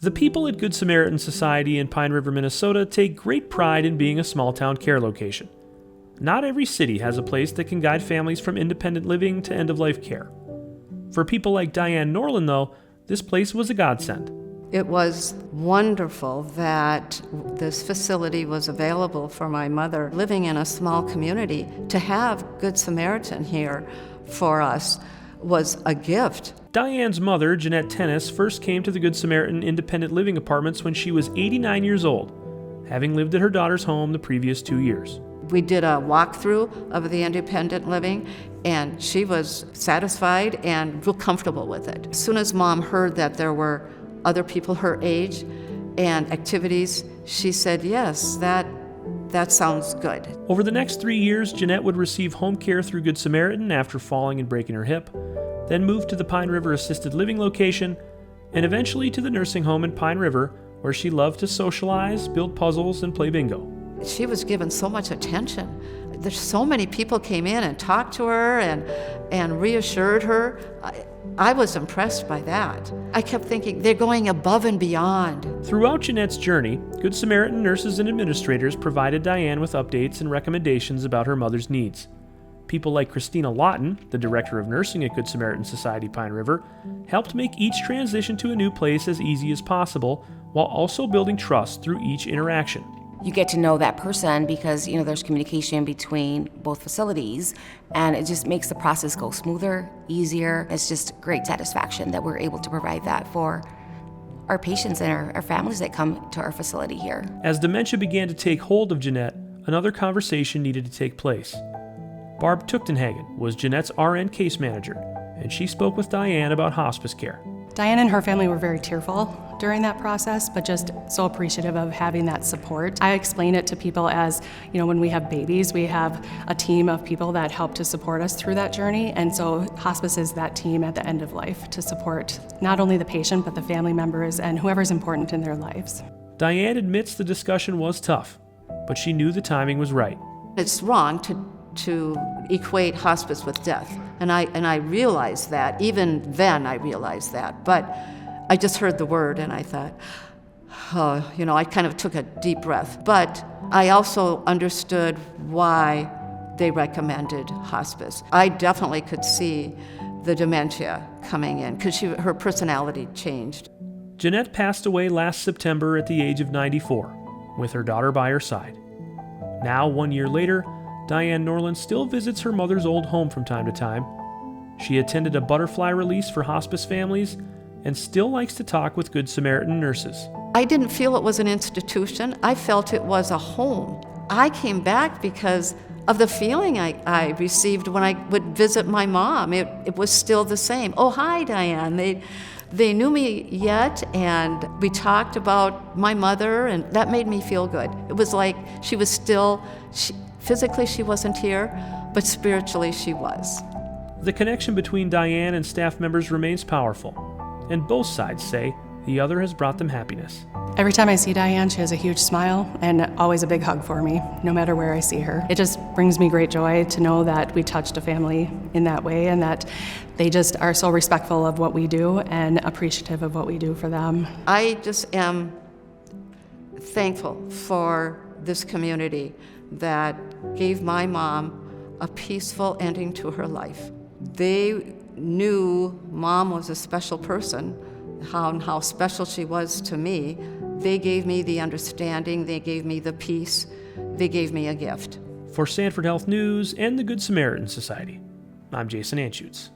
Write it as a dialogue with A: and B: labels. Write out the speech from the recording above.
A: The people at Good Samaritan Society in Pine River, Minnesota take great pride in being a small-town care location. Not every city has a place that can guide families from independent living to end-of-life care. For people like Diane Norlin, though, this place was a godsend.
B: It was wonderful that this facility was available for my mother. Living in a small community, to have Good Samaritan here for us was a gift.
A: Diane's mother, Jeanette Tennis, first came to the Good Samaritan independent living apartments when she was 89 years old, having lived at her daughter's home the previous 2 years.
B: We did a walkthrough of the independent living, and she was satisfied and real comfortable with it. As soon as Mom heard that there were other people her age and activities, she said, yes, that sounds good.
A: Over the next 3 years, Jeanette would receive home care through Good Samaritan after falling and breaking her hip, then moved to the Pine River Assisted Living location, and eventually to the nursing home in Pine River, where she loved to socialize, build puzzles, and play bingo.
B: She was given so much attention. There's so many people came in and talked to her and reassured her. I was impressed by that. I kept thinking, they're going above and beyond.
A: Throughout Jeanette's journey, Good Samaritan nurses and administrators provided Diane with updates and recommendations about her mother's needs. People like Christina Lawton, the director of nursing at Good Samaritan Society Pine River, helped make each transition to a new place as easy as possible, while also building trust through each interaction.
C: You get to know that person because, there's communication between both facilities, and it just makes the process go smoother, easier. It's just great satisfaction that we're able to provide that for our patients and our families that come to our facility here.
A: As dementia began to take hold of Jeanette, another conversation needed to take place. Barb Tuchtenhagen was Jeanette's RN case manager, and she spoke with Diane about hospice care.
D: Diane and her family were very tearful during that process, but just so appreciative of having that support. I explain it to people as, when we have babies, we have a team of people that help to support us through that journey, and so hospice is that team at the end of life to support not only the patient, but the family members and whoever's important in their lives.
A: Diane admits the discussion was tough, but she knew the timing was right.
B: It's wrong to equate hospice with death. And I realized that. Even then I realized that. But I just heard the word and I thought, I kind of took a deep breath. But I also understood why they recommended hospice. I definitely could see the dementia coming in because her personality changed.
A: Jeanette passed away last September at the age of 94, with her daughter by her side. Now, 1 year later, Diane Norlin still visits her mother's old home from time to time. She attended a butterfly release for hospice families and still likes to talk with Good Samaritan nurses.
B: I didn't feel it was an institution. I felt it was a home. I came back because of the feeling I received when I would visit my mom. It was still the same. Oh, hi, Diane. They knew me yet, and we talked about my mother, and that made me feel good. It was like she was still... Physically, she wasn't here, but spiritually, she was.
A: The connection between Diane and staff members remains powerful, and both sides say the other has brought them happiness.
D: Every time I see Diane, she has a huge smile and always a big hug for me, no matter where I see her. It just brings me great joy to know that we touched a family in that way and that they just are so respectful of what we do and appreciative of what we do for them.
B: I just am thankful for this community that gave my mom a peaceful ending to her life. They knew Mom was a special person, how special she was to me. They gave me the understanding, they gave me the peace, they gave me a gift.
A: For Sanford Health News and the Good Samaritan Society, I'm Jason Anschutz.